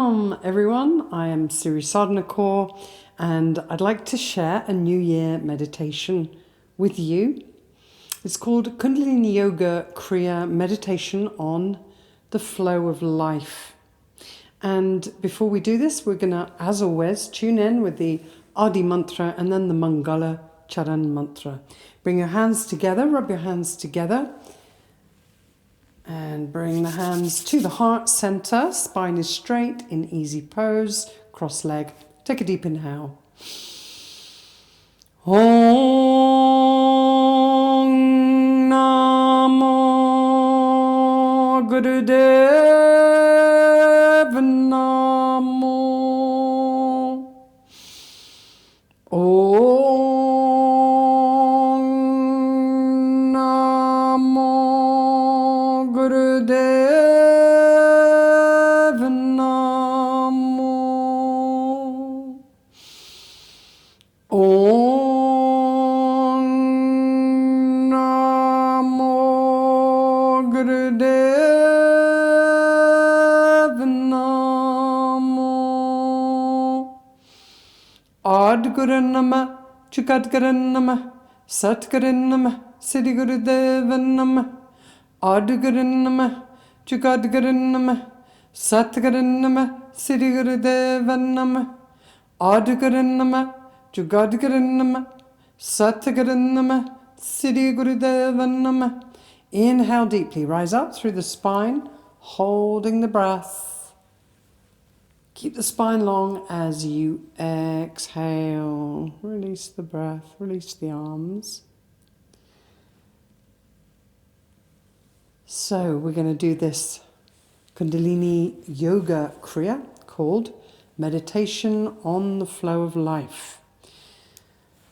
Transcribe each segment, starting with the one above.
Welcome everyone, I am Siri Sadhana Kaur and I'd like to share a New Year meditation with you. It's called Kundalini Yoga Kriya Meditation on the Flow of Life. And before we do this, we're going to, as always, tune in with the Adi mantra and then the Mangala Charan mantra. Bring your hands together, rub your hands together. And bring the hands to the heart center. Spine is straight in easy pose. Cross leg. Take a deep inhale. Om Namo Gurudev Namo. Om Namo Gurudev Namo. Om Namo Gurudev Namo. Adguru Namah, Chukadguru Namah, Satguru Namah, Siri Gurudev Namah. Adguru Namah, Jai-jagdeesh Namah, Satguru Namah, Siri Gurudev Namah. Adguru Namah, Jai-jagdeesh Namah, Satguru Namah, Siri Gurudev Namah. Inhale deeply, rise up through the spine, holding the breath. Keep the spine long as you exhale. Release the breath, release the arms. So we're going to do this Kundalini Yoga Kriya called Meditation on the Flow of Life.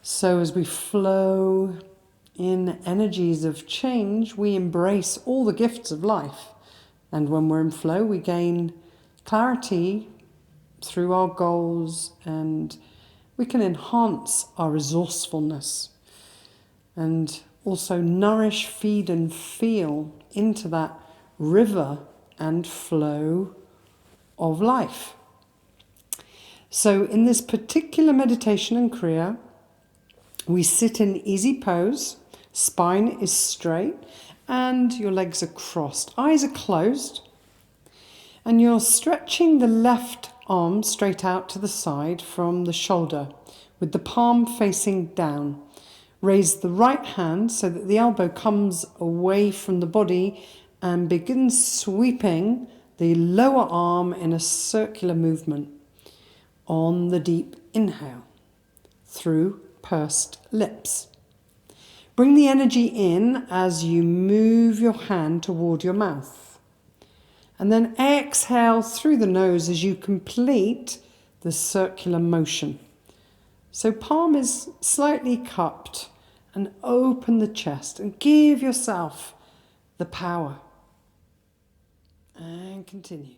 So as we flow in energies of change, we embrace all the gifts of life. And when we're in flow, we gain clarity through our goals and we can enhance our resourcefulness and also nourish, feed and feel into that river and flow of life. So in this particular meditation and kriya, we sit in easy pose, spine is straight and your legs are crossed, eyes are closed, and you're stretching the left arm straight out to the side from the shoulder with the palm facing down. Raise the right hand so that the elbow comes away from the body and begins sweeping the lower arm in a circular movement on the deep inhale through pursed lips. Bring the energy in as you move your hand toward your mouth. And then exhale through the nose as you complete the circular motion. So palm is slightly cupped and open the chest and give yourself the power. And continue.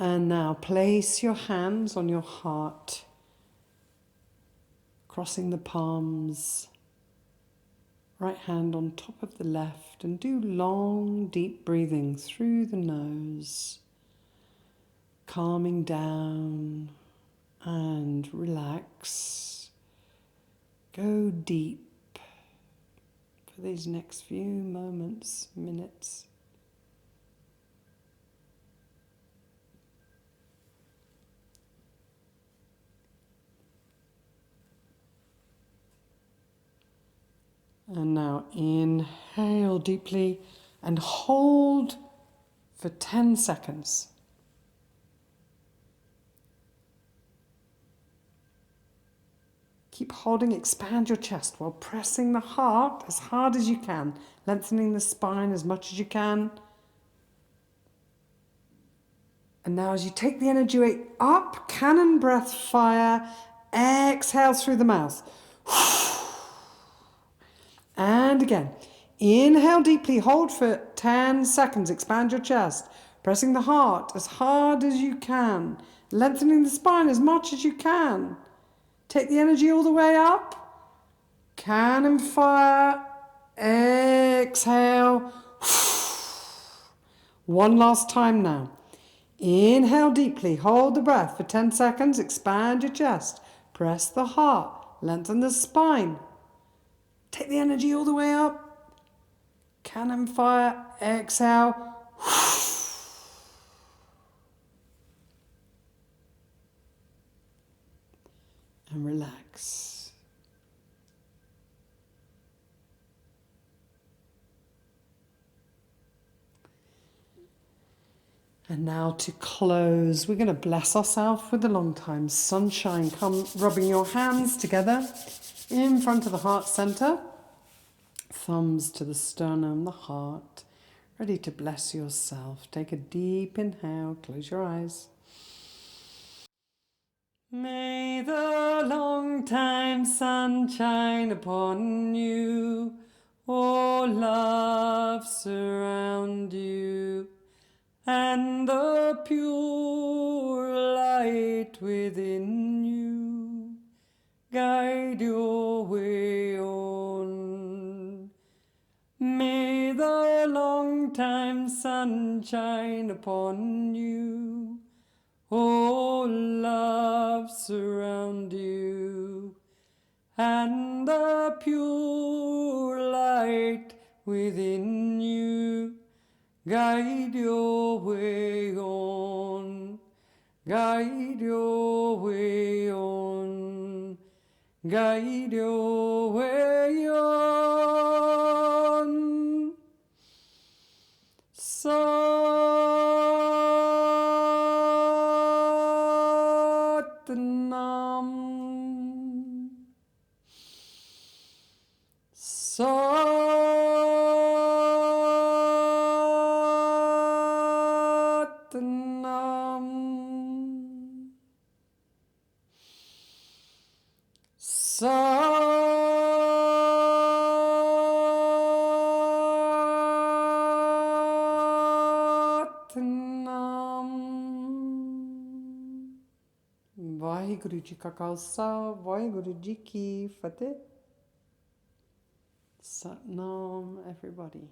And now place your hands on your heart, crossing the palms, right hand on top of the left, and do long, deep breathing through the nose, calming down and relax. Go deep for these next few moments, minutes. And now inhale deeply and hold for 10 seconds. Keep holding, expand your chest while pressing the heart as hard as you can, lengthening the spine as much as you can. And now as you take the energy weight up, cannon breath fire, exhale through the mouth. And again, inhale deeply, hold for 10 seconds, expand your chest, pressing the heart as hard as you can, lengthening the spine as much as you can. Take the energy all the way up, cannon fire, exhale. One last time now. Inhale deeply, hold the breath for 10 seconds, expand your chest, press the heart, lengthen the spine. Take the energy all the way up. Cannon fire, exhale. And relax. And now to close, we're going to bless ourselves with the long time sunshine. Come rubbing your hands together in front of the heart center. Thumbs to the sternum, the heart. Ready to bless yourself. Take a deep inhale. Close your eyes. May the long time sunshine upon you, oh love surround you, and the pure light within you guide your way on. May the long time sunshine upon you, oh love surround you, and the pure light within you guide your way on, guide your way on, guide your way on. Satnam. Satnam. Satnam. Vaheguru Ji Ka Khalsa, Vaheguru Ji Ki Fateh. Satnam, everybody.